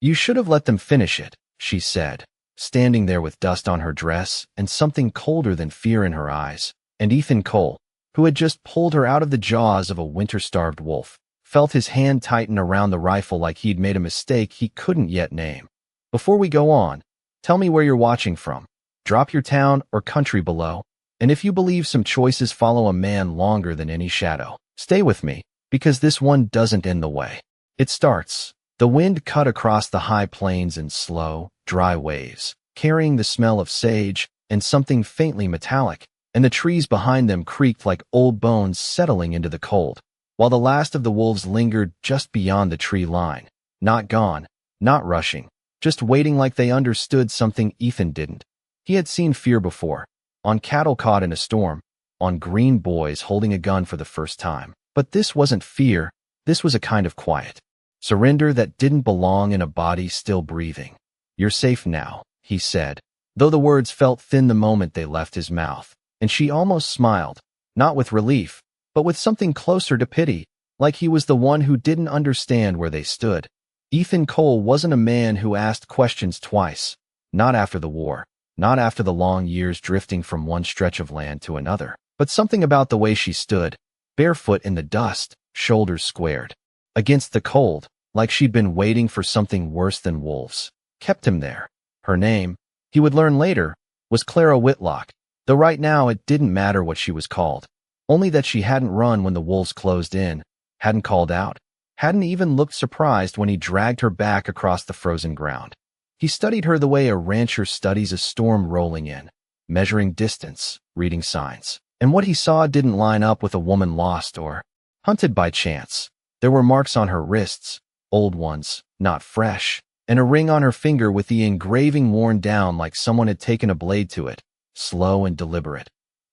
You should have let them finish it, she said, standing there with dust on her dress and something colder than fear in her eyes. And Ethan Cole, who had just pulled her out of the jaws of a winter-starved wolf, felt his hand tighten around the rifle like he'd made a mistake he couldn't yet name. Before we go on, tell me where you're watching from. Drop your town or country below. And if you believe some choices follow a man longer than any shadow, stay with me, because this one doesn't end the way it starts. The wind cut across the high plains in slow, dry waves, carrying the smell of sage and something faintly metallic, and the trees behind them creaked like old bones settling into the cold, while the last of the wolves lingered just beyond the tree line, not gone, not rushing, just waiting like they understood something Ethan didn't. He had seen fear before, on cattle caught in a storm, on green boys holding a gun for the first time. But this wasn't fear, this was a kind of quiet surrender that didn't belong in a body still breathing. You're safe now, he said, though the words felt thin the moment they left his mouth, and she almost smiled, not with relief, but with something closer to pity, like he was the one who didn't understand where they stood. Ethan Cole wasn't a man who asked questions twice, not after the war, not after the long years drifting from one stretch of land to another, but something about the way she stood, barefoot in the dust, shoulders squared, against the cold, like she'd been waiting for something worse than wolves, kept him there. Her name, he would learn later, was Clara Whitlock, though right now it didn't matter what she was called, only that she hadn't run when the wolves closed in, hadn't called out, hadn't even looked surprised when he dragged her back across the frozen ground. He studied her the way a rancher studies a storm rolling in, measuring distance, reading signs. And what he saw didn't line up with a woman lost or hunted by chance. There were marks on her wrists, old ones, not fresh, and a ring on her finger with the engraving worn down like someone had taken a blade to it, slow and deliberate.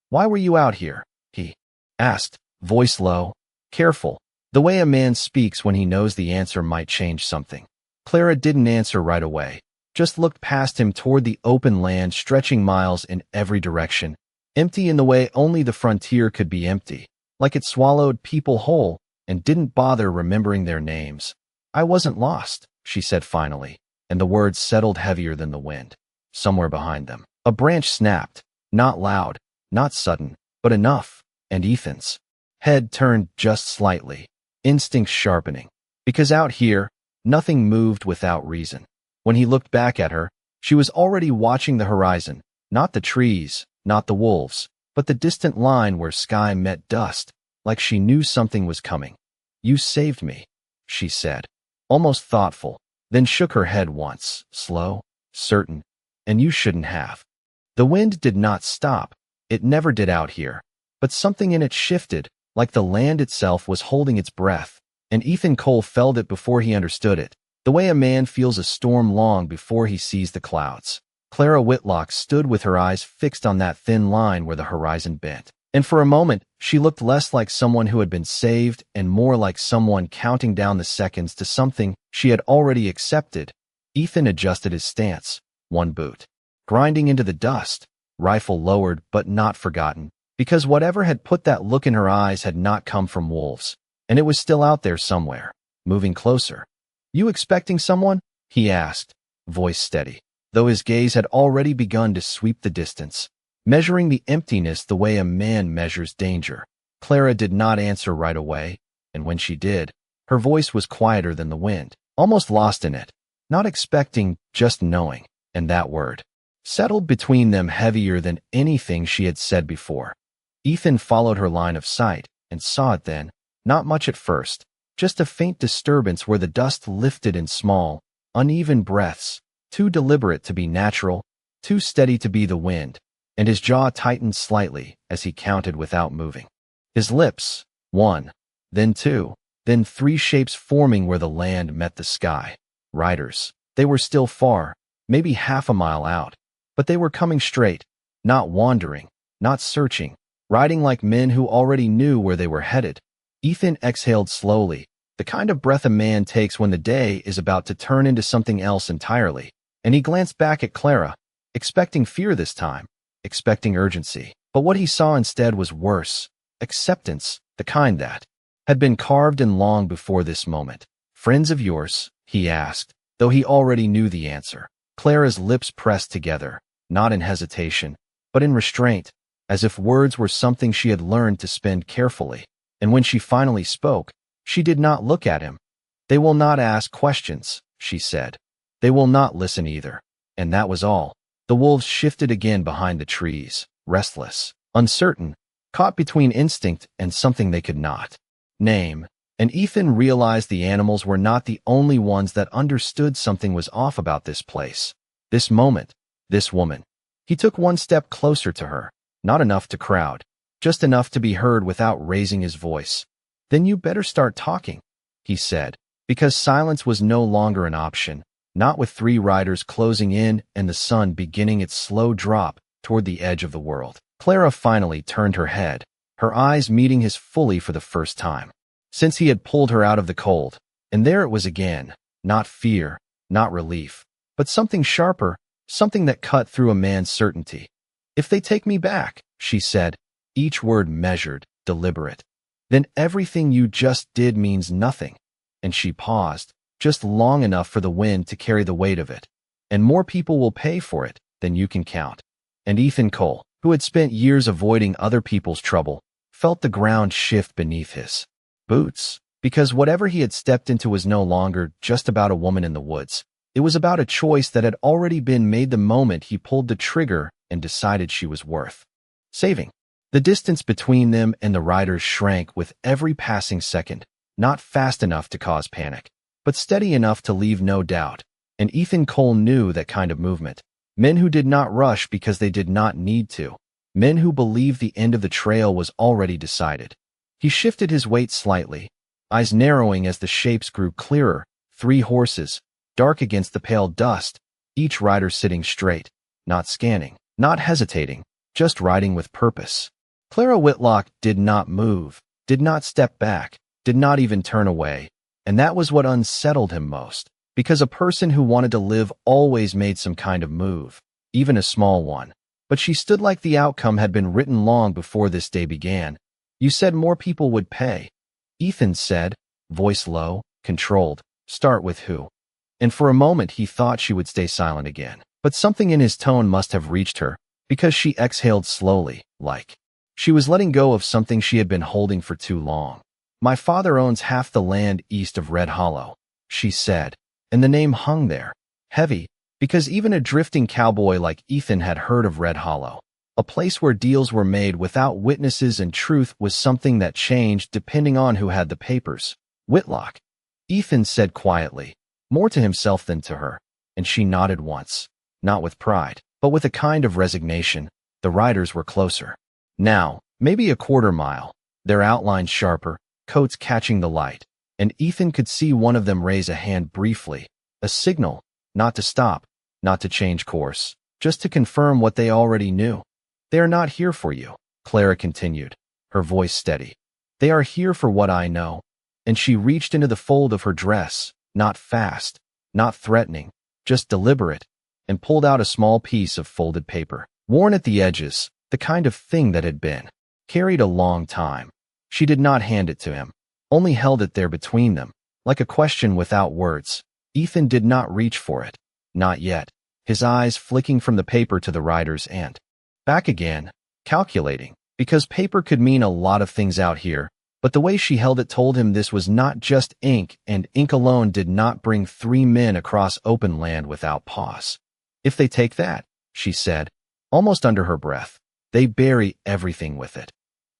Why were you out here? He asked, voice low, careful, the way a man speaks when he knows the answer might change something. Clara didn't answer right away, just looked past him toward the open land stretching miles in every direction, empty in the way only the frontier could be empty, like it swallowed people whole and didn't bother remembering their names. I wasn't lost, she said finally, and the words settled heavier than the wind. Somewhere behind them, a branch snapped, not loud, not sudden, but enough, and Ethan's head turned just slightly, instincts sharpening, because out here, nothing moved without reason. When he looked back at her, she was already watching the horizon, not the trees, not the wolves, but the distant line where sky met dust, like she knew something was coming. You saved me, she said, almost thoughtful, then shook her head once, slow, certain, and you shouldn't have. The wind did not stop, it never did out here, but something in it shifted, like the land itself was holding its breath, and Ethan Cole felt it before he understood it, the way a man feels a storm long before he sees the clouds. Clara Whitlock stood with her eyes fixed on that thin line where the horizon bent. And for a moment, she looked less like someone who had been saved and more like someone counting down the seconds to something she had already accepted. Ethan adjusted his stance, one boot, grinding into the dust, rifle lowered but not forgotten, because whatever had put that look in her eyes had not come from wolves, and it was still out there somewhere, moving closer. You expecting someone? He asked, voice steady, though his gaze had already begun to sweep the distance, measuring the emptiness the way a man measures danger. Clara did not answer right away, and when she did, her voice was quieter than the wind, almost lost in it, not expecting, just knowing, and that word settled between them heavier than anything she had said before. Ethan followed her line of sight, and saw it then, not much at first, just a faint disturbance where the dust lifted in small, uneven breaths, too deliberate to be natural, too steady to be the wind, and his jaw tightened slightly as he counted without moving. His lips, one, then two, then three shapes forming where the land met the sky. Riders. They were still far, maybe half a mile out, but they were coming straight, not wandering, not searching, riding like men who already knew where they were headed. Ethan exhaled slowly, the kind of breath a man takes when the day is about to turn into something else entirely, and he glanced back at Clara, expecting fear this time, expecting urgency. But what he saw instead was worse, acceptance, the kind that had been carved in long before this moment. Friends of yours? He asked, though he already knew the answer. Clara's lips pressed together, not in hesitation, but in restraint, as if words were something she had learned to spend carefully. And when she finally spoke, she did not look at him. "They will not ask questions," she said. "They will not listen either." And that was all. The wolves shifted again behind the trees, restless, uncertain, caught between instinct and something they could not name. And Ethan realized the animals were not the only ones that understood something was off about this place, this moment, this woman. He took one step closer to her, not enough to crowd, just enough to be heard without raising his voice. "Then you better start talking," he said, because silence was no longer an option, not with 3 riders closing in and the sun beginning its slow drop toward the edge of the world. Clara finally turned her head, her eyes meeting his fully for the first time since he had pulled her out of the cold. And there it was again, not fear, not relief, but something sharper, something that cut through a man's certainty. "If they take me back," she said, each word measured, deliberate, "then everything you just did means nothing." And she paused, just long enough for the wind to carry the weight of it. "And more people will pay for it than you can count." And Ethan Cole, who had spent years avoiding other people's trouble, felt the ground shift beneath his boots, because whatever he had stepped into was no longer just about a woman in the woods. It was about a choice that had already been made the moment he pulled the trigger and decided she was worth saving. The distance between them and the riders shrank with every passing second, not fast enough to cause panic, but steady enough to leave no doubt. And Ethan Cole knew that kind of movement. Men who did not rush because they did not need to. Men who believed the end of the trail was already decided. He shifted his weight slightly, eyes narrowing as the shapes grew clearer. 3 horses, dark against the pale dust, each rider sitting straight, not scanning, not hesitating, just riding with purpose. Clara Whitlock did not move, did not step back, did not even turn away, and that was what unsettled him most, because a person who wanted to live always made some kind of move, even a small one. But she stood like the outcome had been written long before this day began. "You said more people would pay," Ethan said, voice low, controlled. "Start with who?" And for a moment he thought she would stay silent again. But something in his tone must have reached her, because she exhaled slowly, like she was letting go of something she had been holding for too long. "My father owns half the land east of Red Hollow," she said, and the name hung there, heavy, because even a drifting cowboy like Ethan had heard of Red Hollow. A place where deals were made without witnesses and truth was something that changed depending on who had the papers. "Whitlock," Ethan said quietly, more to himself than to her, and she nodded once, not with pride, but with a kind of resignation. The riders were closer. Now, maybe a quarter mile, their outlines sharper, coats catching the light, and Ethan could see one of them raise a hand briefly, a signal, not to stop, not to change course, just to confirm what they already knew. "They are not here for you," Clara continued, her voice steady. "They are here for what I know." And she reached into the fold of her dress, not fast, not threatening, just deliberate, and pulled out a small piece of folded paper, worn at the edges, the kind of thing that had been carried a long time. She did not hand it to him, only held it there between them, like a question without words. Ethan did not reach for it, not yet, his eyes flicking from the paper to the riders and back again, calculating, because paper could mean a lot of things out here, but the way she held it told him this was not just ink, and ink alone did not bring 3 men across open land without pause. "If they take that," she said, almost under her breath, "they bury everything with it."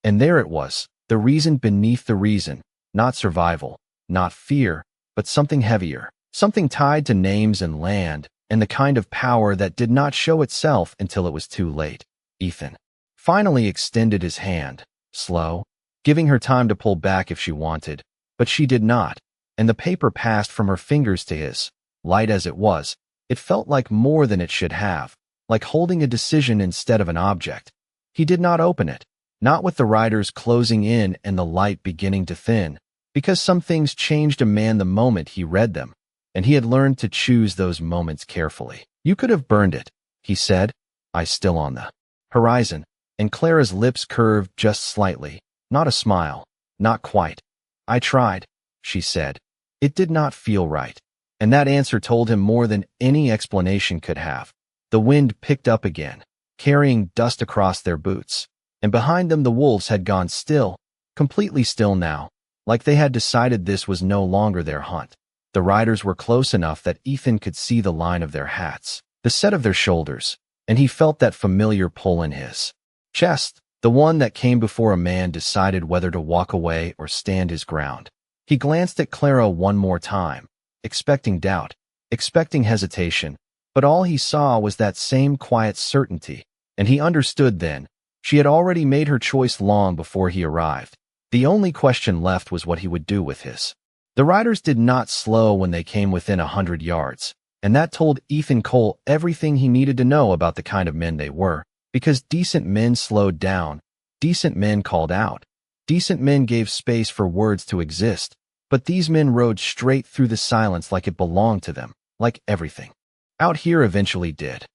And there it was, the reason beneath the reason, not survival, not fear, but something heavier, something tied to names and land, and the kind of power that did not show itself until it was too late. Ethan finally extended his hand, slow, giving her time to pull back if she wanted, but she did not, and the paper passed from her fingers to his. Light as it was, it felt like more than it should have, like holding a decision instead of an object. He did not open it, not with the riders closing in and the light beginning to thin, because some things changed a man the moment he read them, and he had learned to choose those moments carefully. "You could have burned it," he said, eyes still on the horizon, and Clara's lips curved just slightly, not a smile, not quite. "I tried," she said. "It did not feel right." And that answer told him more than any explanation could have. The wind picked up again, carrying dust across their boots. And behind them the wolves had gone still, completely still now, like they had decided this was no longer their hunt. The riders were close enough that Ethan could see the line of their hats, the set of their shoulders, and he felt that familiar pull in his chest, the one that came before a man decided whether to walk away or stand his ground. He glanced at Clara one more time, expecting doubt, expecting hesitation, but all he saw was that same quiet certainty, and he understood then. She had already made her choice long before he arrived. The only question left was what he would do with his. The riders did not slow when they came within 100 yards, and that told Ethan Cole everything he needed to know about the kind of men they were, because decent men slowed down, decent men called out, decent men gave space for words to exist, but these men rode straight through the silence like it belonged to them, like everything out here eventually did.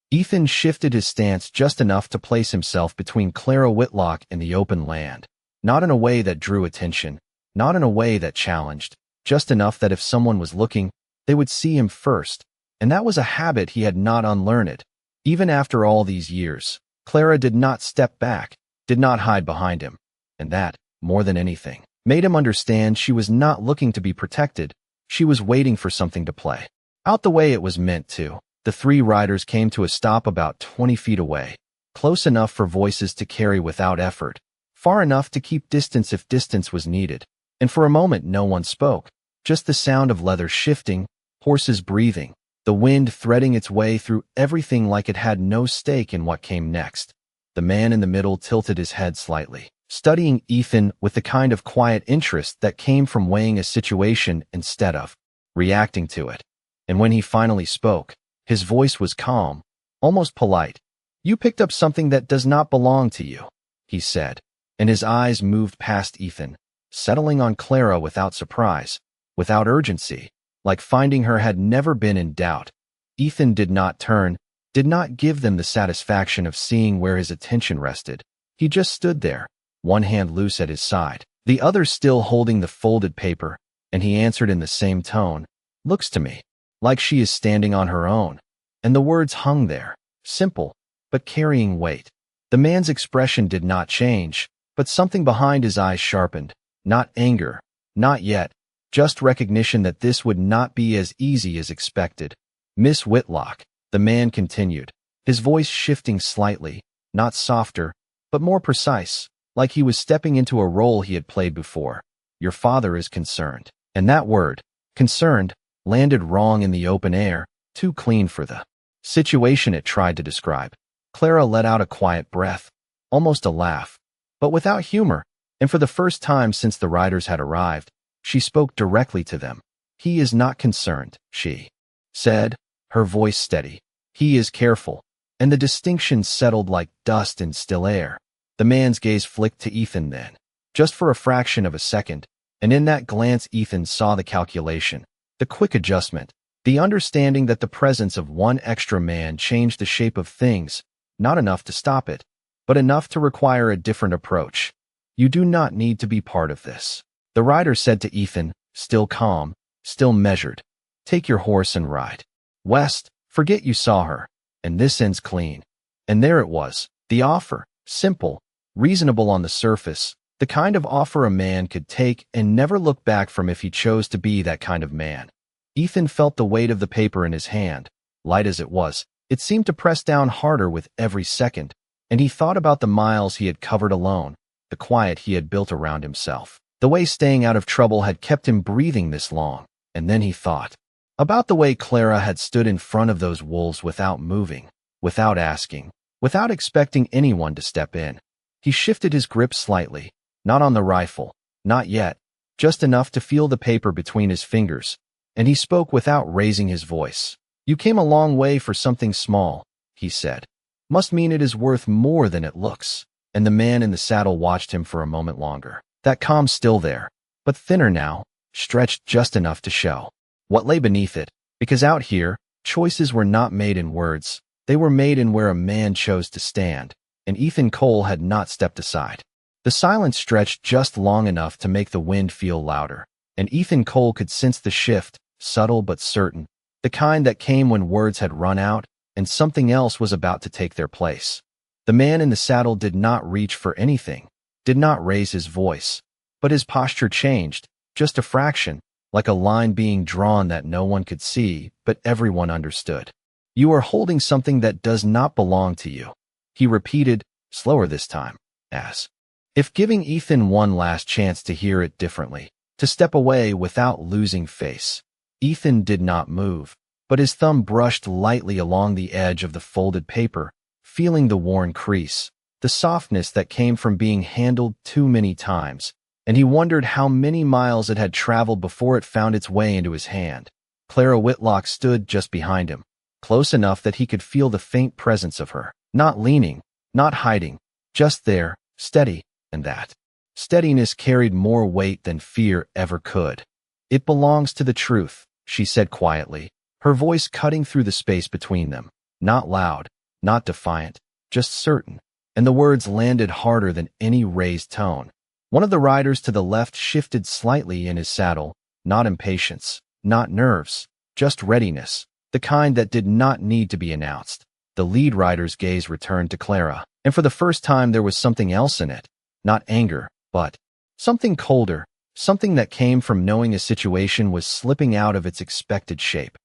Ethan shifted his stance just enough to place himself between Clara Whitlock and the open land, not in a way that drew attention, not in a way that challenged, just enough that if someone was looking, they would see him first, and that was a habit he had not unlearned. Even after all these years, Clara did not step back, did not hide behind him, and that, more than anything, made him understand she was not looking to be protected, she was waiting for something to play out the way it was meant to. The three riders came to a stop about 20 feet away, close enough for voices to carry without effort, far enough to keep distance if distance was needed. And for a moment no one spoke, just the sound of leather shifting, horses breathing, the wind threading its way through everything like it had no stake in what came next. The man in the middle tilted his head slightly, studying Ethan with the kind of quiet interest that came from weighing a situation instead of reacting to it. And when he finally spoke, his voice was calm, almost polite. "You picked up something that does not belong to you," he said, and his eyes moved past Ethan, settling on Clara without surprise, without urgency, like finding her had never been in doubt. Ethan did not turn, did not give them the satisfaction of seeing where his attention rested. He just stood there, one hand loose at his side, the other still holding the folded paper, and he answered in the same tone, "Looks to me like she is standing on her own." And the words hung there, simple, but carrying weight. The man's expression did not change, but something behind his eyes sharpened. Not anger, not yet, just recognition that this would not be as easy as expected. "Miss Whitlock," the man continued, his voice shifting slightly, not softer, but more precise, like he was stepping into a role he had played before. "Your father is concerned." And that word, concerned, landed wrong in the open air, too clean for the situation it tried to describe. Clara let out a quiet breath, almost a laugh, but without humor, and for the first time since the riders had arrived, she spoke directly to them. "He is not concerned," she said, her voice steady. "He is careful," and the distinction settled like dust in still air. The man's gaze flicked to Ethan then, just for a fraction of a second, and in that glance Ethan saw the calculation, the quick adjustment, the understanding that the presence of one extra man changed the shape of things, not enough to stop it, but enough to require a different approach. "You do not need to be part of this," the rider said to Ethan, still calm, still measured. "Take your horse and ride west, forget you saw her, and this ends clean." And there it was, the offer, simple, reasonable on the surface, the kind of offer a man could take and never look back from if he chose to be that kind of man. Ethan felt the weight of the paper in his hand. Light as it was, it seemed to press down harder with every second, and he thought about the miles he had covered alone, the quiet he had built around himself, the way staying out of trouble had kept him breathing this long, and then he thought about the way Clara had stood in front of those wolves without moving, without asking, without expecting anyone to step in. He shifted his grip slightly, not on the rifle, not yet, just enough to feel the paper between his fingers, and he spoke without raising his voice. "You came a long way for something small," he said. "Must mean it is worth more than it looks." And the man in the saddle watched him for a moment longer. That calm still there, but thinner now, stretched just enough to show what lay beneath it, because out here, choices were not made in words, they were made in where a man chose to stand, and Ethan Cole had not stepped aside. The silence stretched just long enough to make the wind feel louder, and Ethan Cole could sense the shift, subtle but certain, the kind that came when words had run out and something else was about to take their place. The man in the saddle did not reach for anything, did not raise his voice, but his posture changed, just a fraction, like a line being drawn that no one could see, but everyone understood. "You are holding something that does not belong to you," he repeated, slower this time, as if giving Ethan one last chance to hear it differently, to step away without losing face. Ethan did not move, but his thumb brushed lightly along the edge of the folded paper, feeling the worn crease, the softness that came from being handled too many times, and he wondered how many miles it had traveled before it found its way into his hand. Clara Whitlock stood just behind him, close enough that he could feel the faint presence of her, not leaning, not hiding, just there, steady, and that steadiness carried more weight than fear ever could. "It belongs to the truth," she said quietly, her voice cutting through the space between them, not loud, not defiant, just certain, and the words landed harder than any raised tone. One of the riders to the left shifted slightly in his saddle, not impatience, not nerves, just readiness, the kind that did not need to be announced. The lead rider's gaze returned to Clara, and for the first time there was something else in it, not anger, but something colder, something that came from knowing a situation was slipping out of its expected shape.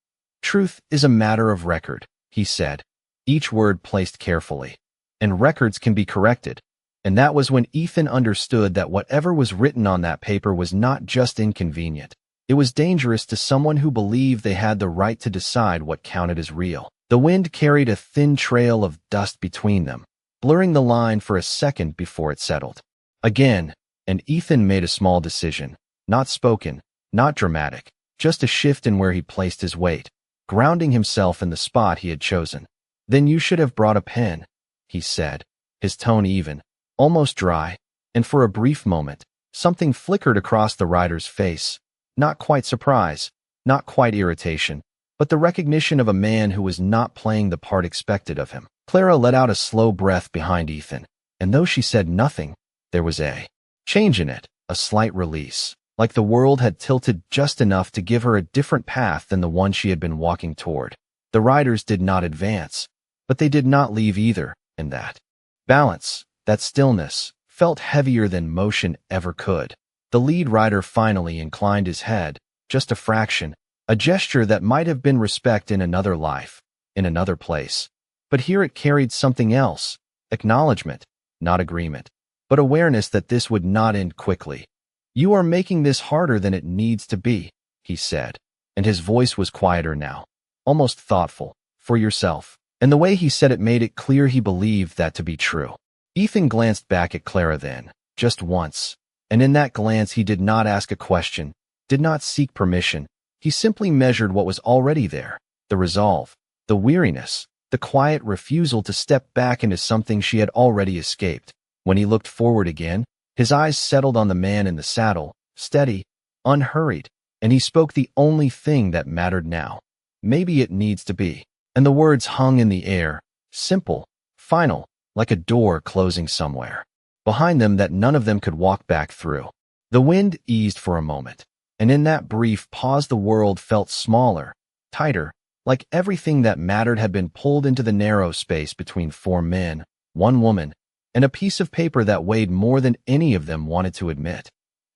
"Truth is a matter of record," he said, each word placed carefully. "And records can be corrected." And that was when Ethan understood that whatever was written on that paper was not just inconvenient. It was dangerous to someone who believed they had the right to decide what counted as real. The wind carried a thin trail of dust between them, blurring the line for a second before it settled again, and Ethan made a small decision, not spoken, not dramatic, just a shift in where he placed his weight, grounding himself in the spot he had chosen. "Then you should have brought a pen," he said, his tone even, almost dry, and for a brief moment, something flickered across the rider's face, not quite surprise, not quite irritation, but the recognition of a man who was not playing the part expected of him. Clara let out a slow breath behind Ethan, and though she said nothing, there was a change in it, a slight release, like the world had tilted just enough to give her a different path than the one she had been walking toward. The riders did not advance, but they did not leave either, and that balance, that stillness, felt heavier than motion ever could. The lead rider finally inclined his head, just a fraction, a gesture that might have been respect in another life, in another place. But here it carried something else, acknowledgement, not agreement, but awareness that this would not end quickly. "You are making this harder than it needs to be," he said, and his voice was quieter now, almost thoughtful, "for yourself." And the way he said it made it clear he believed that to be true. Ethan glanced back at Clara then, just once, and in that glance he did not ask a question, did not seek permission. He simply measured what was already there, the resolve, the weariness, the quiet refusal to step back into something she had already escaped. When he looked forward again, his eyes settled on the man in the saddle, steady, unhurried, and he spoke the only thing that mattered now. "Maybe it needs to be." And the words hung in the air, simple, final, like a door closing somewhere behind them that none of them could walk back through. The wind eased for a moment, and in that brief pause the world felt smaller, tighter, like everything that mattered had been pulled into the narrow space between four men, one woman, and a piece of paper that weighed more than any of them wanted to admit.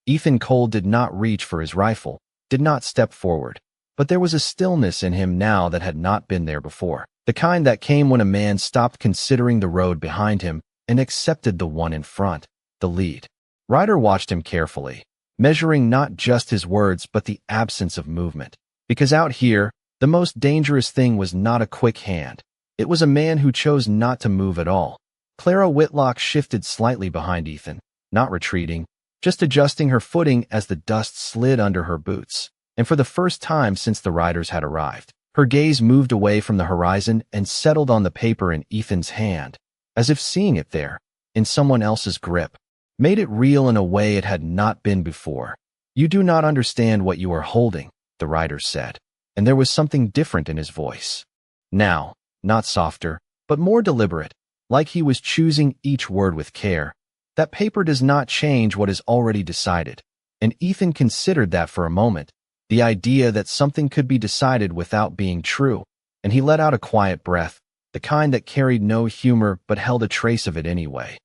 Ethan Cole did not reach for his rifle, did not step forward, but there was a stillness in him now that had not been there before, the kind that came when a man stopped considering the road behind him and accepted the one in front, the lead. Ryder watched him carefully, measuring not just his words but the absence of movement, because out here, the most dangerous thing was not a quick hand. It was a man who chose not to move at all. Clara Whitlock shifted slightly behind Ethan, not retreating, just adjusting her footing as the dust slid under her boots. And for the first time since the riders had arrived, her gaze moved away from the horizon and settled on the paper in Ethan's hand, as if seeing it there, in someone else's grip, made it real in a way it had not been before. "You do not understand what you are holding," the rider said, and there was something different in his voice. Now, not softer, but more deliberate, like he was choosing each word with care. "That paper does not change what is already decided." And Ethan considered that for a moment, The idea that something could be decided without being true, and he let out a quiet breath, the kind that carried no humor but held a trace of it anyway.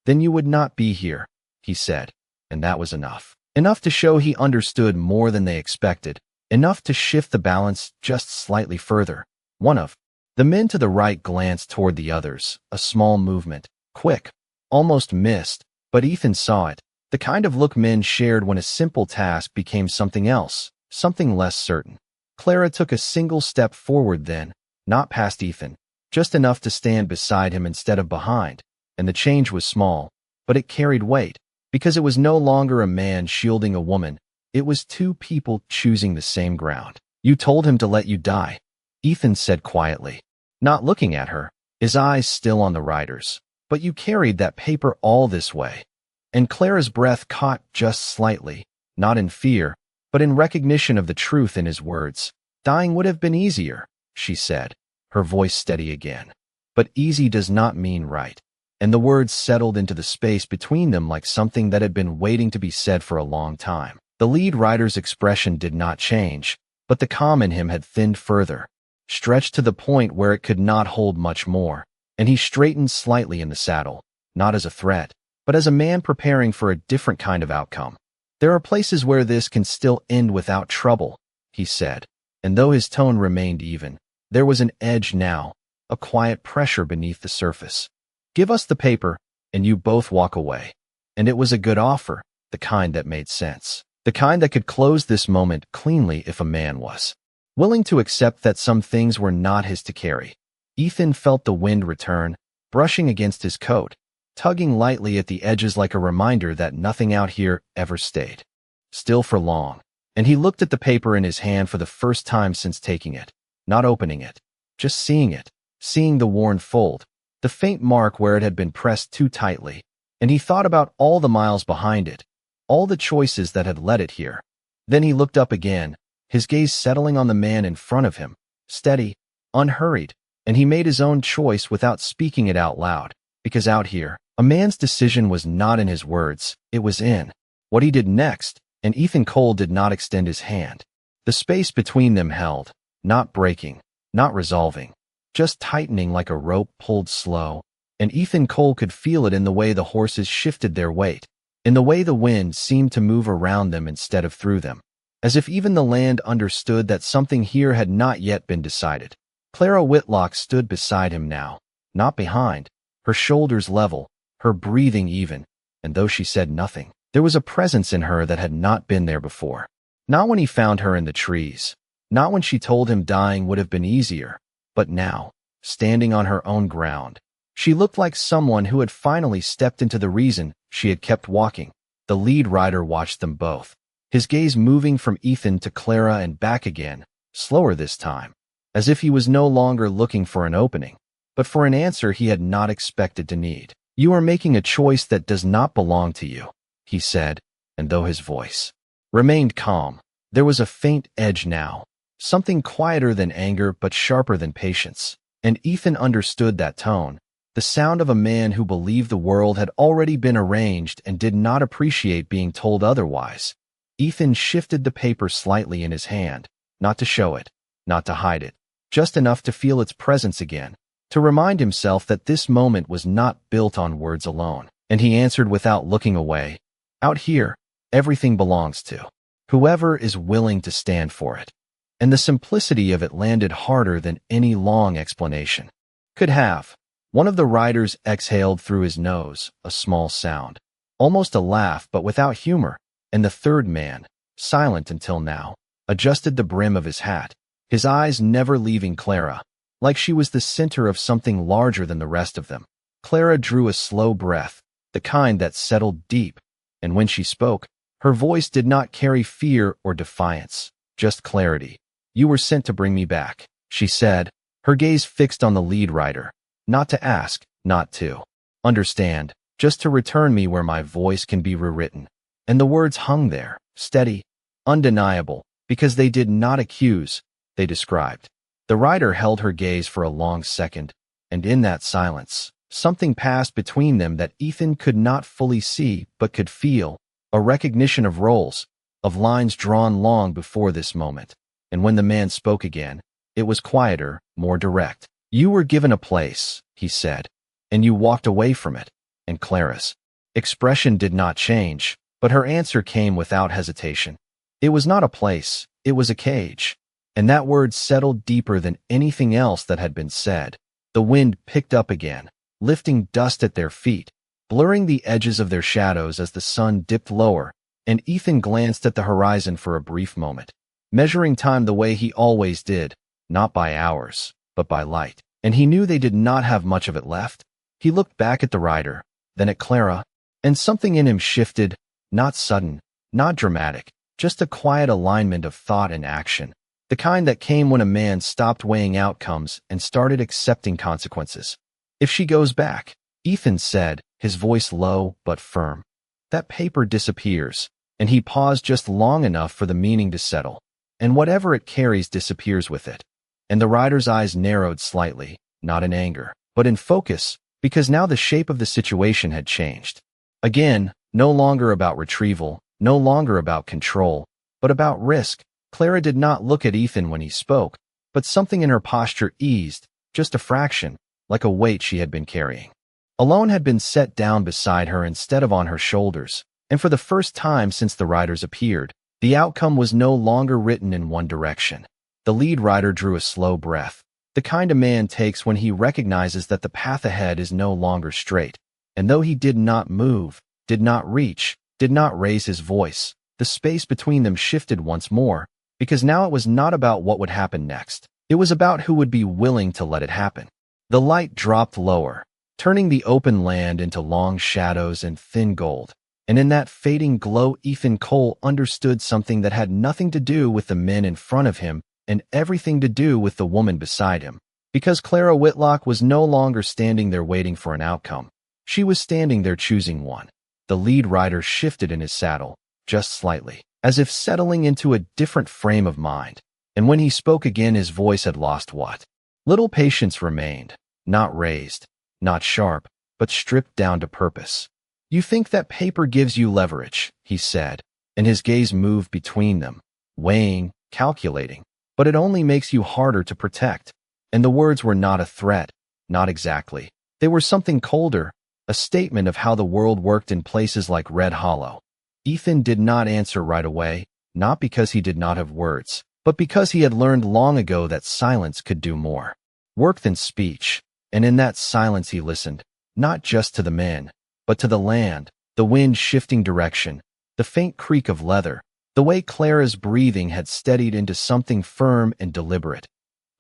Then you would not be here, he said, and that was enough. Enough to show he understood more than they expected, enough to shift the balance just slightly further. One of the men to the right glanced toward the others, a small movement, quick, almost missed, but Ethan saw it, the kind of look men shared when a simple task became something else, something less certain. Clara took a single step forward then, not past Ethan, just enough to stand beside him instead of behind, and the change was small, but it carried weight, because it was no longer a man shielding a woman, it was two people choosing the same ground. You told him to let you die, Ethan said quietly, not looking at her, his eyes still on the riders. But you carried that paper all this way. And Clara's breath caught just slightly, not in fear, but in recognition of the truth in his words. Dying would have been easier, she said, her voice steady again. But easy does not mean right. And the words settled into the space between them like something that had been waiting to be said for a long time. The lead rider's expression did not change, but the calm in him had thinned further, stretched to the point where it could not hold much more, and he straightened slightly in the saddle, not as a threat, but as a man preparing for a different kind of outcome. There are places where this can still end without trouble, he said, and though his tone remained even, there was an edge now, a quiet pressure beneath the surface. Give us the paper, and you both walk away. And it was a good offer, the kind that made sense, the kind that could close this moment cleanly if a man was willing to accept that some things were not his to carry. Ethan felt the wind return, brushing against his coat, tugging lightly at the edges like a reminder that nothing out here ever stayed still for long. And he looked at the paper in his hand for the first time since taking it, not opening it, just seeing it, seeing the worn fold, the faint mark where it had been pressed too tightly, and he thought about all the miles behind it, all the choices that had led it here. Then he looked up again, his gaze settling on the man in front of him, steady, unhurried, and he made his own choice without speaking it out loud, because out here, a man's decision was not in his words, it was in what he did next, and Ethan Cole did not extend his hand. The space between them held, not breaking, not resolving, just tightening like a rope pulled slow, and Ethan Cole could feel it in the way the horses shifted their weight, in the way the wind seemed to move around them instead of through them, as if even the land understood that something here had not yet been decided. Clara Whitlock stood beside him now, not behind, her shoulders level, her breathing even, and though she said nothing, there was a presence in her that had not been there before. Not when he found her in the trees, not when she told him dying would have been easier, but now, standing on her own ground, she looked like someone who had finally stepped into the reason she had kept walking. The lead rider watched them both, his gaze moving from Ethan to Clara and back again, slower this time, as if he was no longer looking for an opening, but for an answer he had not expected to need. You are making a choice that does not belong to you, he said, and though his voice remained calm, there was a faint edge now, something quieter than anger but sharper than patience, and Ethan understood that tone, the sound of a man who believed the world had already been arranged and did not appreciate being told otherwise. Ethan shifted the paper slightly in his hand, not to show it, not to hide it, just enough to feel its presence again, to remind himself that this moment was not built on words alone. And he answered without looking away, out here, everything belongs to whoever is willing to stand for it. And the simplicity of it landed harder than any long explanation could have. One of the riders exhaled through his nose, a small sound, almost a laugh but without humor, and the third man, silent until now, adjusted the brim of his hat, his eyes never leaving Clara, like she was the center of something larger than the rest of them. Clara drew a slow breath, the kind that settled deep, and when she spoke, her voice did not carry fear or defiance, just clarity. You were sent to bring me back, she said, her gaze fixed on the lead rider, not to ask, not to understand, just to return me where my voice can be rewritten. And the words hung there, steady, undeniable, because they did not accuse, they described. The rider held her gaze for a long second, and in that silence, something passed between them that Ethan could not fully see but could feel, a recognition of roles, of lines drawn long before this moment. And when the man spoke again, it was quieter, more direct. "You were given a place," he said, "and you walked away from it." And Clara's expression did not change, but her answer came without hesitation. It was not a place, it was a cage. And that word settled deeper than anything else that had been said. The wind picked up again, lifting dust at their feet, blurring the edges of their shadows as the sun dipped lower, and Ethan glanced at the horizon for a brief moment, measuring time the way he always did, not by hours, but by light. And he knew they did not have much of it left. He looked back at the rider, then at Clara, and something in him shifted, not sudden, not dramatic, just a quiet alignment of thought and action, the kind that came when a man stopped weighing outcomes and started accepting consequences. "If she goes back," Ethan said, his voice low but firm, "that paper disappears," and he paused just long enough for the meaning to settle. "And whatever it carries disappears with it." And the rider's eyes narrowed slightly, not in anger, but in focus, because now the shape of the situation had changed. Again, no longer about retrieval, no longer about control, but about risk. Clara did not look at Ethan when he spoke, but something in her posture eased, just a fraction, like a weight she had been carrying. Alone had been set down beside her instead of on her shoulders, and for the first time since the riders appeared, the outcome was no longer written in one direction. The lead rider drew a slow breath, the kind a man takes when he recognizes that the path ahead is no longer straight. And though he did not move, did not reach, did not raise his voice, the space between them shifted once more, because now it was not about what would happen next. It was about who would be willing to let it happen. The light dropped lower, turning the open land into long shadows and thin gold. And in that fading glow, Ethan Cole understood something that had nothing to do with the men in front of him and everything to do with the woman beside him. Because Clara Whitlock was no longer standing there waiting for an outcome. She was standing there choosing one. The lead rider shifted in his saddle, just slightly, as if settling into a different frame of mind. And when he spoke again, his voice had lost what little patience remained, not raised, not sharp, but stripped down to purpose. "You think that paper gives you leverage," he said, and his gaze moved between them, weighing, calculating, "but it only makes you harder to protect." And the words were not a threat, not exactly. They were something colder, a statement of how the world worked in places like Red Hollow. Ethan did not answer right away, not because he did not have words, but because he had learned long ago that silence could do more work than speech. And in that silence he listened, not just to the men, but to the land, the wind shifting direction, the faint creak of leather, the way Clara's breathing had steadied into something firm and deliberate.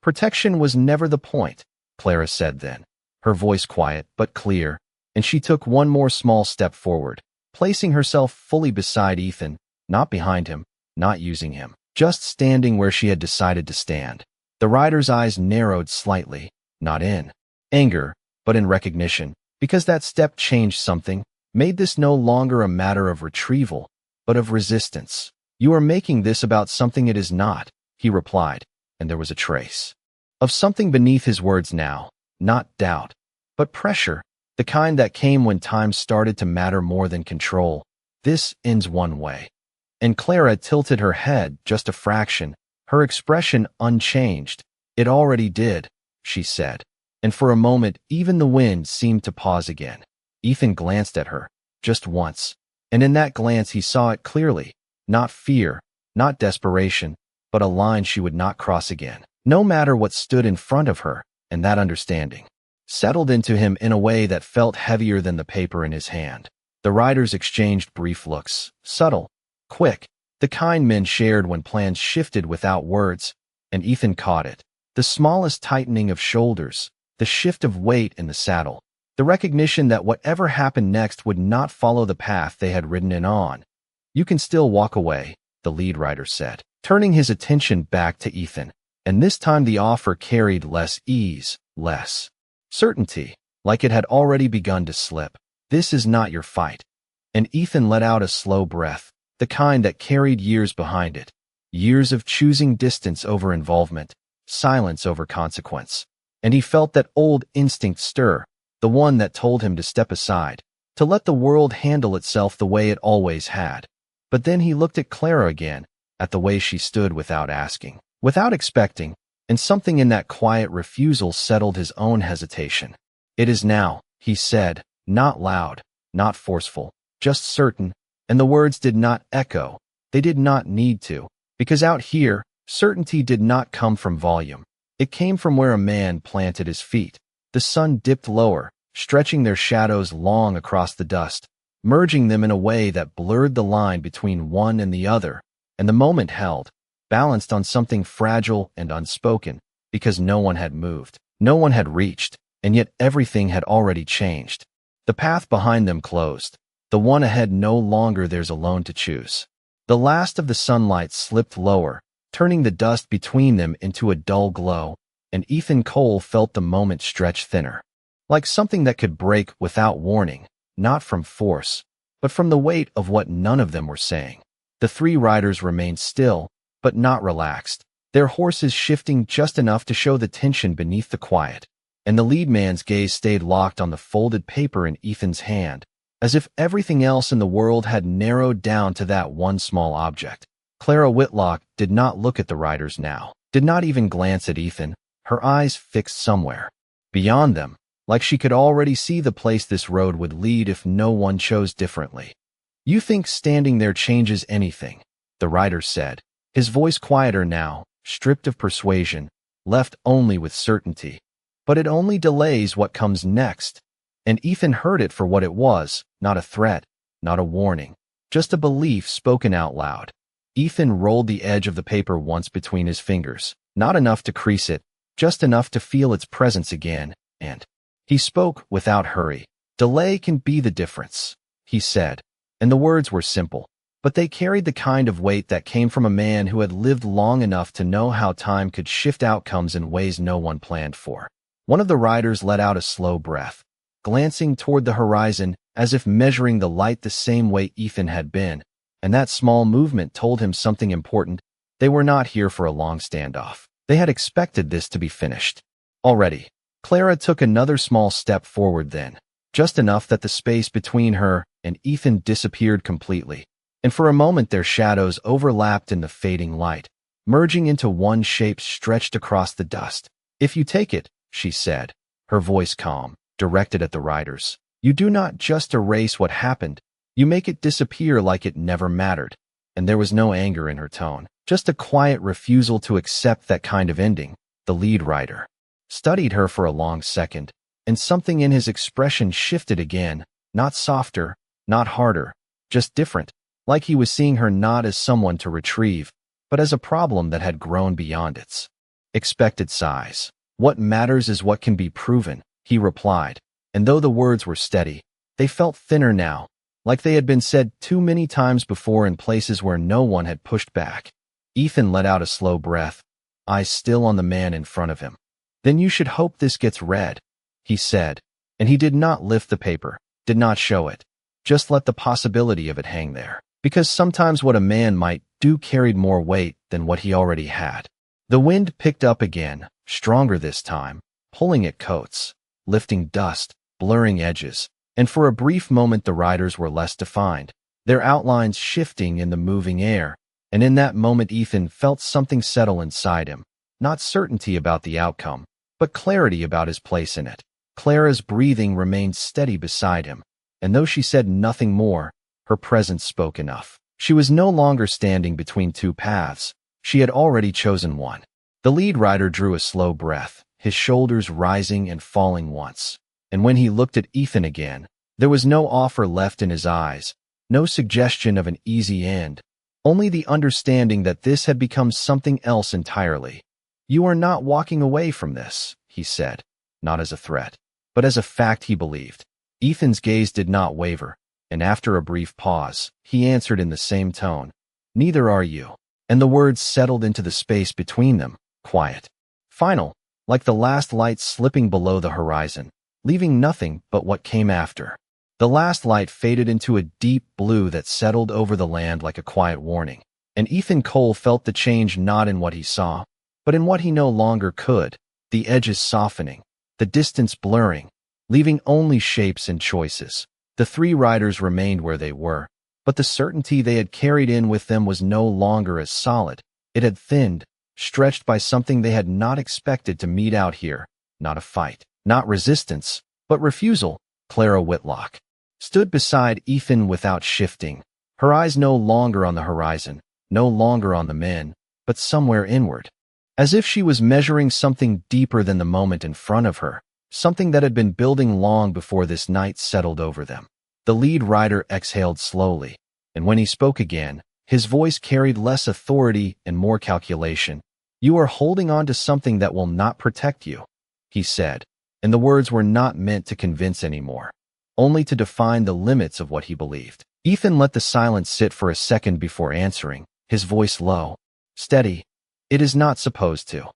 "Protection was never the point," Clara said then, her voice quiet but clear, and she took one more small step forward, placing herself fully beside Ethan, not behind him, not using him, just standing where she had decided to stand. The rider's eyes narrowed slightly, not in anger, but in recognition, because that step changed something, made this no longer a matter of retrieval, but of resistance. "You are making this about something it is not," he replied, and there was a trace of something beneath his words now, not doubt, but pressure, the kind that came when time started to matter more than control. "This ends one way." And Clara tilted her head just a fraction, her expression unchanged. "It already did," she said. And for a moment, even the wind seemed to pause again. Ethan glanced at her, just once, and in that glance he saw it clearly, not fear, not desperation, but a line she would not cross again, no matter what stood in front of her. And that understanding settled into him in a way that felt heavier than the paper in his hand. The riders exchanged brief looks, subtle, quick, the kind men shared when plans shifted without words, and Ethan caught it. The smallest tightening of shoulders, the shift of weight in the saddle, the recognition that whatever happened next would not follow the path they had ridden in on. "You can still walk away," the lead rider said, turning his attention back to Ethan, and this time the offer carried less ease, less certainty, like it had already begun to slip. "This is not your fight." And Ethan let out a slow breath, the kind that carried years behind it, years of choosing distance over involvement, silence over consequence. And he felt that old instinct stir, the one that told him to step aside, to let the world handle itself the way it always had. But then he looked at Clara again, at the way she stood without asking, without expecting, and something in that quiet refusal settled his own hesitation. "It is now," he said, not loud, not forceful, just certain, and the words did not echo. They did not need to, because out here, certainty did not come from volume. It came from where a man planted his feet. The sun dipped lower, stretching their shadows long across the dust, merging them in a way that blurred the line between one and the other, and the moment held, balanced on something fragile and unspoken, because no one had moved, no one had reached, and yet everything had already changed. The path behind them closed, the one ahead no longer theirs alone to choose. The last of the sunlight slipped lower, turning the dust between them into a dull glow, and Ethan Cole felt the moment stretch thinner, like something that could break without warning, not from force, but from the weight of what none of them were saying. The three riders remained still, but not relaxed, their horses shifting just enough to show the tension beneath the quiet, and the lead man's gaze stayed locked on the folded paper in Ethan's hand, as if everything else in the world had narrowed down to that one small object. Clara Whitlock did not look at the riders now, did not even glance at Ethan, her eyes fixed somewhere beyond them, like she could already see the place this road would lead if no one chose differently. "You think standing there changes anything?" the rider said, his voice quieter now, stripped of persuasion, left only with certainty. "But it only delays what comes next." And Ethan heard it for what it was, not a threat, not a warning, just a belief spoken out loud. Ethan rolled the edge of the paper once between his fingers, not enough to crease it, just enough to feel its presence again, and he spoke without hurry. "Delay can be the difference," he said, and the words were simple, but they carried the kind of weight that came from a man who had lived long enough to know how time could shift outcomes in ways no one planned for. One of the riders let out a slow breath, glancing toward the horizon as if measuring the light the same way Ethan had been, and that small movement told him something important. They were not here for a long standoff. They had expected this to be finished already. Clara took another small step forward then, just enough that the space between her and Ethan disappeared completely, and for a moment their shadows overlapped in the fading light, merging into one shape stretched across the dust. "If you take it," she said, her voice calm, directed at the riders, "you do not just erase what happened, you make it disappear like it never mattered." And there was no anger in her tone, just a quiet refusal to accept that kind of ending. The lead rider studied her for a long second, and something in his expression shifted again, not softer, not harder, just different, like he was seeing her not as someone to retrieve, but as a problem that had grown beyond its expected size. "What matters is what can be proven," he replied, and though the words were steady, they felt thinner now, like they had been said too many times before in places where no one had pushed back. Ethan let out a slow breath, eyes still on the man in front of him. "Then you should hope this gets read," he said, and he did not lift the paper, did not show it, just let the possibility of it hang there, because sometimes what a man might do carried more weight than what he already had. The wind picked up again, stronger this time, pulling at coats, lifting dust, blurring edges, and for a brief moment the riders were less defined, their outlines shifting in the moving air, and in that moment Ethan felt something settle inside him, not certainty about the outcome, but clarity about his place in it. Clara's breathing remained steady beside him, and though she said nothing more, her presence spoke enough. She was no longer standing between two paths, she had already chosen one. The lead rider drew a slow breath, his shoulders rising and falling once, and when he looked at Ethan again, there was no offer left in his eyes, no suggestion of an easy end, only the understanding that this had become something else entirely. "You are not walking away from this," he said, not as a threat, but as a fact he believed. Ethan's gaze did not waver, and after a brief pause, he answered in the same tone, "Neither are you." And the words settled into the space between them, quiet, final, like the last light slipping below the horizon, leaving nothing but what came after. The last light faded into a deep blue that settled over the land like a quiet warning, and Ethan Cole felt the change not in what he saw, but in what he no longer could, the edges softening, the distance blurring, leaving only shapes and choices. The three riders remained where they were, but the certainty they had carried in with them was no longer as solid. It had thinned, stretched by something they had not expected to meet out here. Not a fight, not resistance, but refusal. Clara Whitlock stood beside Ethan without shifting, her eyes no longer on the horizon, no longer on the men, but somewhere inward, as if she was measuring something deeper than the moment in front of her, something that had been building long before this night settled over them. The lead rider exhaled slowly, and when he spoke again, his voice carried less authority and more calculation. "You are holding on to something that will not protect you," he said, and the words were not meant to convince anymore, only to define the limits of what he believed. Ethan let the silence sit for a second before answering, his voice low, steady. "It is not supposed to."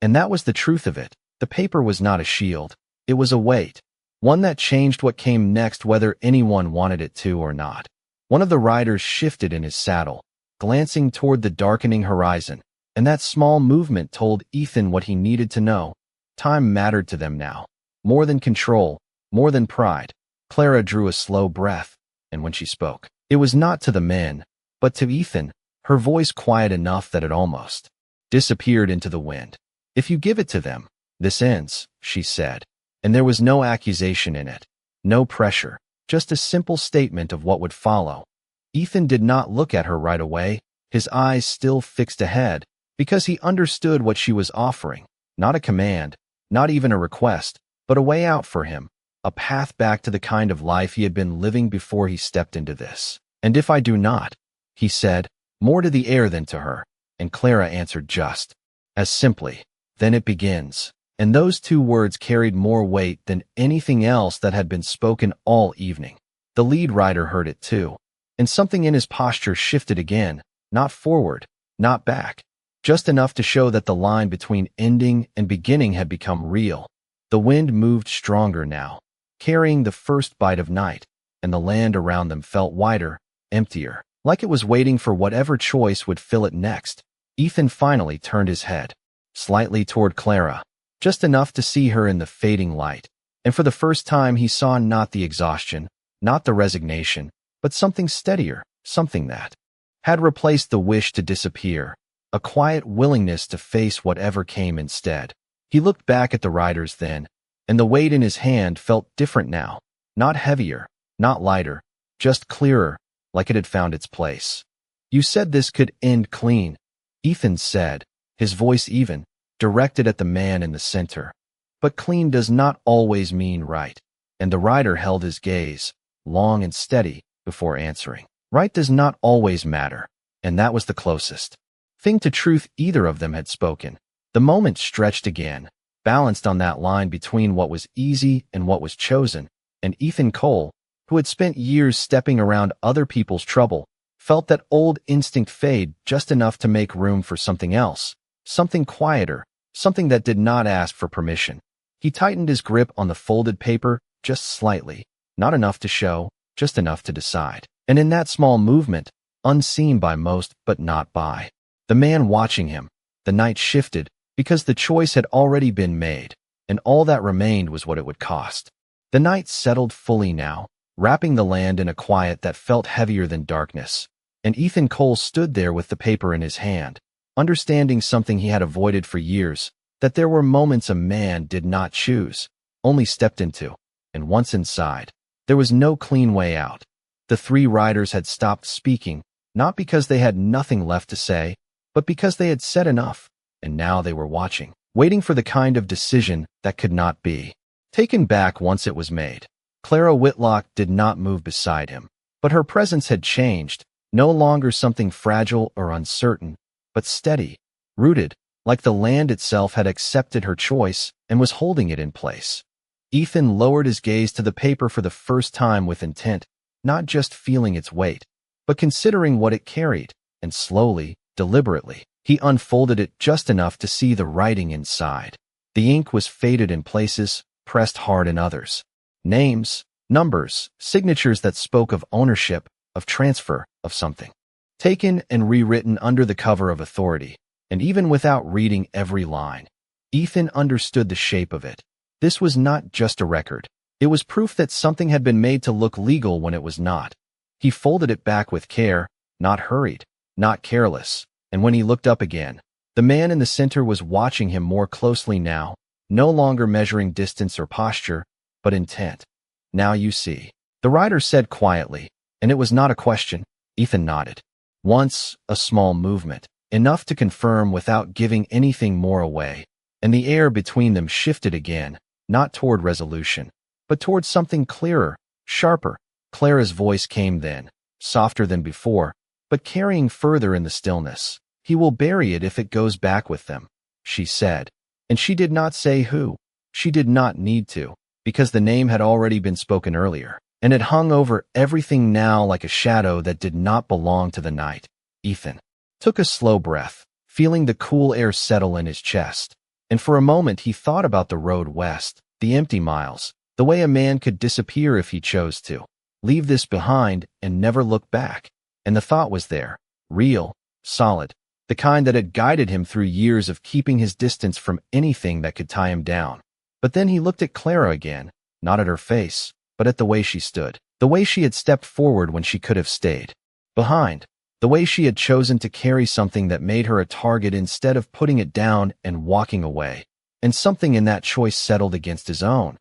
And that was the truth of it. The paper was not a shield. It was a weight, one that changed what came next whether anyone wanted it to or not. One of the riders shifted in his saddle, glancing toward the darkening horizon, and that small movement told Ethan what he needed to know. Time mattered to them now, more than control, more than pride. Clara drew a slow breath, and when she spoke, it was not to the men, but to Ethan, her voice quiet enough that it almost disappeared into the wind. "If you give it to them, this ends," she said, and there was no accusation in it, no pressure, just a simple statement of what would follow. Ethan did not look at her right away, his eyes still fixed ahead, because he understood what she was offering, not a command, not even a request, but a way out for him, a path back to the kind of life he had been living before he stepped into this. "And if I do not," he said, more to the air than to her, and Clara answered just as simply, "Then it begins." And those two words carried more weight than anything else that had been spoken all evening. The lead rider heard it too, and something in his posture shifted again, not forward, not back, just enough to show that the line between ending and beginning had become real. The wind moved stronger now, carrying the first bite of night, and the land around them felt wider, emptier, like it was waiting for whatever choice would fill it next. Ethan finally turned his head, slightly toward Clara, just enough to see her in the fading light, and for the first time he saw not the exhaustion, not the resignation, but something steadier, something that had replaced the wish to disappear, a quiet willingness to face whatever came instead. He looked back at the riders then, and the weight in his hand felt different now, not heavier, not lighter, just clearer, like it had found its place. "You said this could end clean," Ethan said, his voice even, directed at the man in the center. "But clean does not always mean right." And the rider held his gaze, long and steady, before answering. Right does not always matter, and that was the closest thing to truth either of them had spoken. The moment stretched again, balanced on that line between what was easy and what was chosen, and Ethan Cole, who had spent years stepping around other people's trouble, felt that old instinct fade just enough to make room for something else, something quieter, something that did not ask for permission. He tightened his grip on the folded paper just slightly, not enough to show, just enough to decide. And in that small movement, unseen by most but not by the man watching him, the night shifted because the choice had already been made, and all that remained was what it would cost. The night settled fully now, wrapping the land in a quiet that felt heavier than darkness, and Ethan Cole stood there with the paper in his hand, understanding something he had avoided for years, that there were moments a man did not choose, only stepped into, and once inside, there was no clean way out. The three riders had stopped speaking, not because they had nothing left to say, but because they had said enough, and now they were watching, waiting for the kind of decision that could not be taken back once it was made. Clara Whitlock did not move beside him, but her presence had changed, no longer something fragile or uncertain, but steady, rooted, like the land itself had accepted her choice and was holding it in place. Ethan lowered his gaze to the paper for the first time with intent, not just feeling its weight, but considering what it carried, and slowly, deliberately, he unfolded it just enough to see the writing inside. The ink was faded in places, pressed hard in others. Names, numbers, signatures that spoke of ownership, of transfer, of something. Taken and rewritten under the cover of authority, and even without reading every line, Ethan understood the shape of it. This was not just a record. It was proof that something had been made to look legal when it was not. He folded it back with care, not hurried, not careless, and when he looked up again, the man in the center was watching him more closely now, no longer measuring distance or posture, but intent. "Now you see," the rider said quietly, and it was not a question. Ethan nodded. Once, a small movement, enough to confirm without giving anything more away, and the air between them shifted again, not toward resolution, but toward something clearer, sharper. Clara's voice came then, softer than before, but carrying further in the stillness. "He will bury it if it goes back with them," she said. And she did not say who. She did not need to, because the name had already been spoken earlier, and it hung over everything now like a shadow that did not belong to the night. Ethan took a slow breath, feeling the cool air settle in his chest, and for a moment he thought about the road west, the empty miles, the way a man could disappear if he chose to, leave this behind and never look back. And the thought was there, real, solid, the kind that had guided him through years of keeping his distance from anything that could tie him down. But then he looked at Clara again, not at her face, but at the way she stood, the way she had stepped forward when she could have stayed behind, the way she had chosen to carry something that made her a target instead of putting it down and walking away. And something in that choice settled against his own.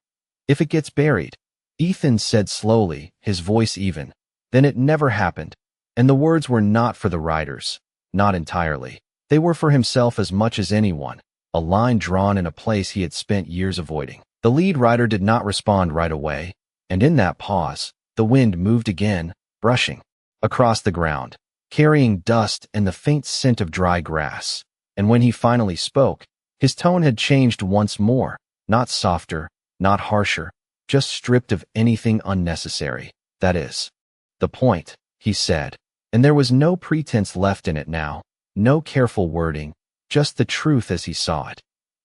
"If it gets buried," Ethan said slowly, his voice even, "then it never happened." And the words were not for the riders. Not entirely. They were for himself as much as anyone, a line drawn in a place he had spent years avoiding. The lead rider did not respond right away, and in that pause, the wind moved again, brushing across the ground, carrying dust and the faint scent of dry grass. And when he finally spoke, his tone had changed once more, not softer, not harsher, just stripped of anything unnecessary. "That is the point," he said. And there was no pretense left in it now, no careful wording, just the truth as he saw it.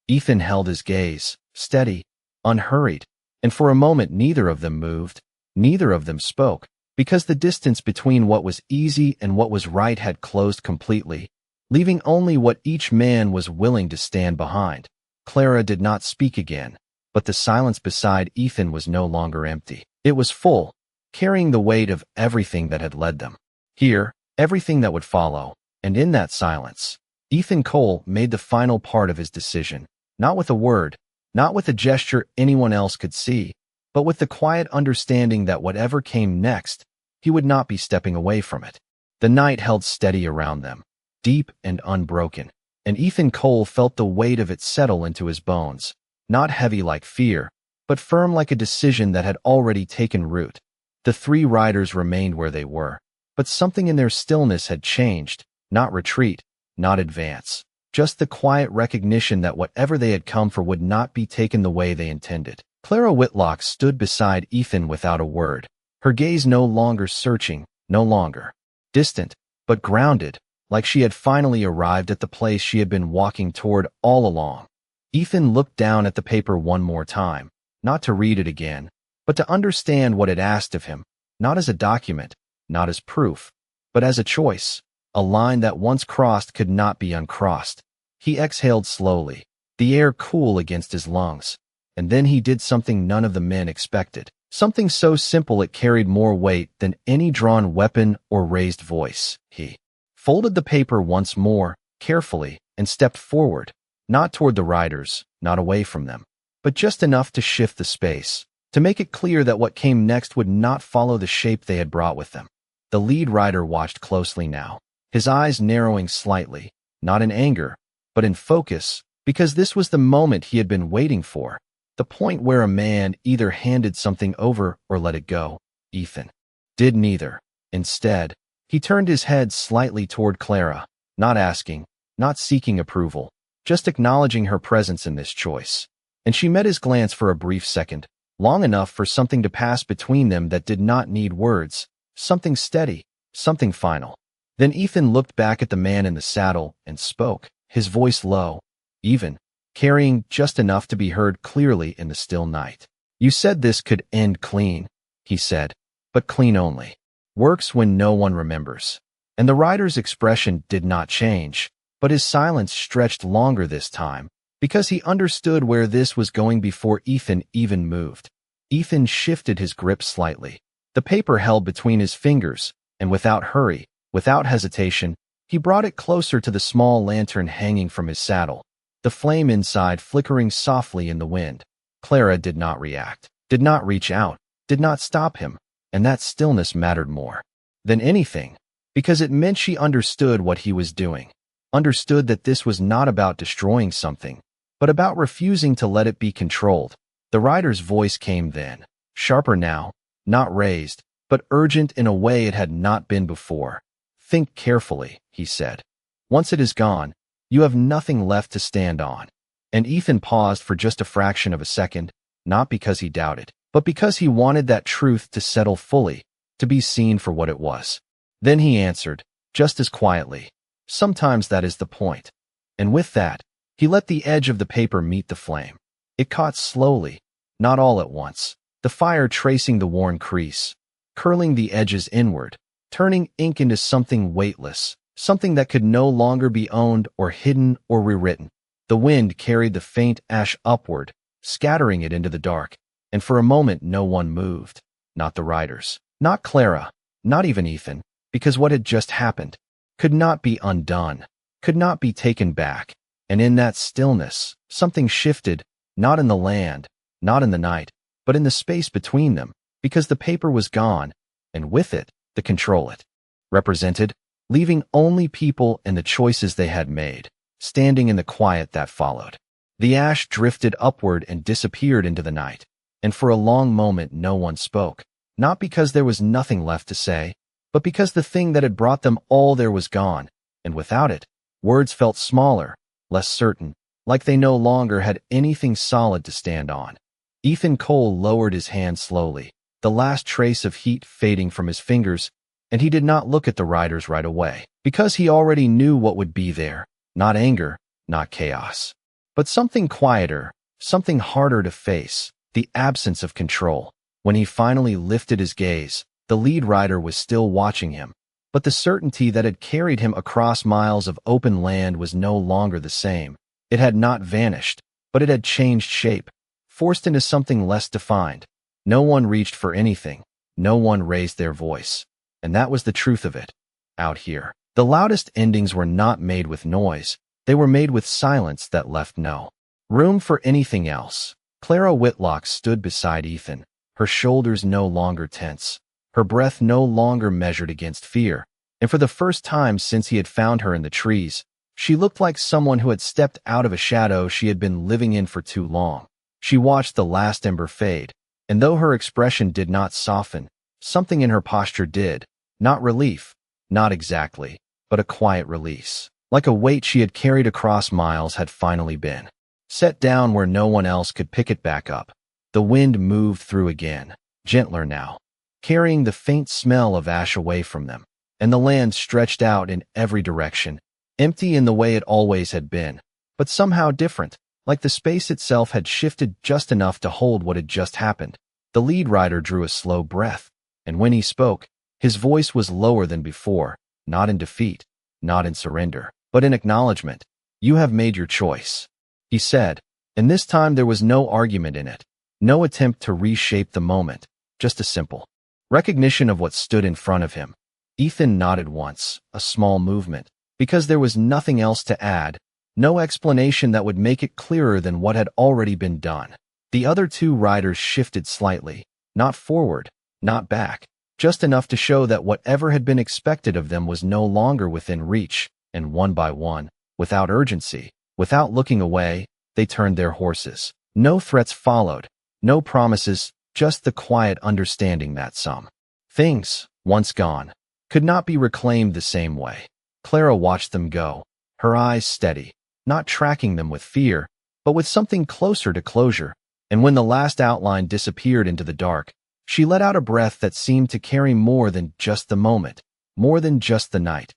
Ethan held his gaze, steady, unhurried, and for a moment neither of them moved, neither of them spoke, because the distance between what was easy and what was right had closed completely, leaving only what each man was willing to stand behind. Clara did not speak again, but the silence beside Ethan was no longer empty. It was full, carrying the weight of everything that had led them here, everything that would follow, and in that silence, Ethan Cole made the final part of his decision, not with a word, not with a gesture anyone else could see, but with the quiet understanding that whatever came next, he would not be stepping away from it. The night held steady around them, deep and unbroken, and Ethan Cole felt the weight of it settle into his bones, not heavy like fear, but firm like a decision that had already taken root. The three riders remained where they were, but something in their stillness had changed, not retreat, not advance, just the quiet recognition that whatever they had come for would not be taken the way they intended. Clara Whitlock stood beside Ethan without a word, her gaze no longer searching, no longer distant, but grounded, like she had finally arrived at the place she had been walking toward all along. Ethan looked down at the paper one more time, not to read it again, but to understand what it asked of him, not as a document, not as proof, but as a choice, a line that once crossed could not be uncrossed. He exhaled slowly, the air cool against his lungs, and then he did something none of the men expected, something so simple it carried more weight than any drawn weapon or raised voice. He folded the paper once more, carefully, and stepped forward, not toward the riders, not away from them, but just enough to shift the space, to make it clear that what came next would not follow the shape they had brought with them. The lead rider watched closely now, his eyes narrowing slightly, not in anger, but in focus, because this was the moment he had been waiting for, the point where a man either handed something over or let it go. Ethan did neither. Instead, he turned his head slightly toward Clara, not asking, not seeking approval, just acknowledging her presence in this choice. And she met his glance for a brief second, long enough for something to pass between them that did not need words, something steady, something final. Then Ethan looked back at the man in the saddle and spoke, his voice low, even, carrying just enough to be heard clearly in the still night. "You said this could end clean," he said, "but clean only works when no one remembers." And the rider's expression did not change, but his silence stretched longer this time, because he understood where this was going before Ethan even moved. Ethan shifted his grip slightly, the paper held between his fingers, and without hurry, without hesitation, he brought it closer to the small lantern hanging from his saddle, the flame inside flickering softly in the wind. Clara did not react, did not reach out, did not stop him, and that stillness mattered more than anything, because it meant she understood what he was doing, understood that this was not about destroying something, but about refusing to let it be controlled. The rider's voice came then, sharper now, not raised, but urgent in a way it had not been before. "Think carefully," he said. "Once it is gone, you have nothing left to stand on." And Ethan paused for just a fraction of a second, not because he doubted, but because he wanted that truth to settle fully, to be seen for what it was. Then he answered, just as quietly, "Sometimes that is the point." And with that, he let the edge of the paper meet the flame. It caught slowly, not all at once, the fire tracing the worn crease, curling the edges inward, turning ink into something weightless, something that could no longer be owned or hidden or rewritten. The wind carried the faint ash upward, scattering it into the dark, and for a moment no one moved. Not the riders, not Clara, not even Ethan, because what had just happened could not be undone, could not be taken back. And in that stillness, something shifted, not in the land, not in the night, but in the space between them, because the paper was gone, and with it, the control it represented, leaving only people and the choices they had made, standing in the quiet that followed. The ash drifted upward and disappeared into the night, and for a long moment no one spoke, not because there was nothing left to say, but because the thing that had brought them all there was gone, and without it, words felt smaller, less certain, like they no longer had anything solid to stand on. Ethan Cole lowered his hand slowly, the last trace of heat fading from his fingers, and he did not look at the riders right away, because he already knew what would be there, not anger, not chaos, but something quieter, something harder to face, the absence of control. When he finally lifted his gaze, the lead rider was still watching him, but the certainty that had carried him across miles of open land was no longer the same. It had not vanished, but it had changed shape, forced into something less defined. No one reached for anything, no one raised their voice, and that was the truth of it. Out here, the loudest endings were not made with noise, they were made with silence that left no room for anything else. Clara Whitlock stood beside Ethan, her shoulders no longer tense, her breath no longer measured against fear, and for the first time since he had found her in the trees, she looked like someone who had stepped out of a shadow she had been living in for too long. She watched the last ember fade, and though her expression did not soften, something in her posture did. Not relief, not exactly, but a quiet release, like a weight she had carried across miles had finally been set down where no one else could pick it back up. The wind moved through again, gentler now, carrying the faint smell of ash away from them, and the land stretched out in every direction, empty in the way it always had been, but somehow different, like the space itself had shifted just enough to hold what had just happened. The lead rider drew a slow breath, and when he spoke, his voice was lower than before, not in defeat, not in surrender, but in acknowledgement. "You have made your choice," he said, and this time there was no argument in it, no attempt to reshape the moment, just a simple recognition of what stood in front of him. Ethan nodded once, a small movement, because there was nothing else to add, no explanation that would make it clearer than what had already been done. The other two riders shifted slightly, not forward, not back, just enough to show that whatever had been expected of them was no longer within reach, and one by one, without urgency, without looking away, they turned their horses. No threats followed, no promises, just the quiet understanding that some things, once gone, could not be reclaimed the same way. Clara watched them go, her eyes steady, not tracking them with fear, but with something closer to closure, and when the last outline disappeared into the dark, she let out a breath that seemed to carry more than just the moment, more than just the night.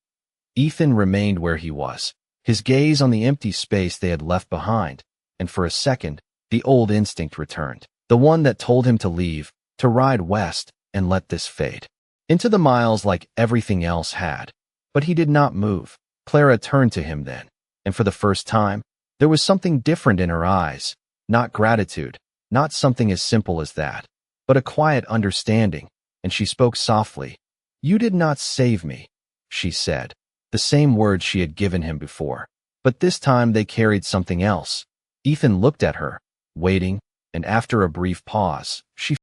Ethan remained where he was, his gaze on the empty space they had left behind, and for a second, the old instinct returned, the one that told him to leave, to ride west, and let this fade into the miles like everything else had. But he did not move. Clara turned to him then, and for the first time, there was something different in her eyes, not gratitude, not something as simple as that, but a quiet understanding, and she spoke softly. "You did not save me," she said, the same words she had given him before. But this time they carried something else. Ethan looked at her, waiting, and after a brief pause, she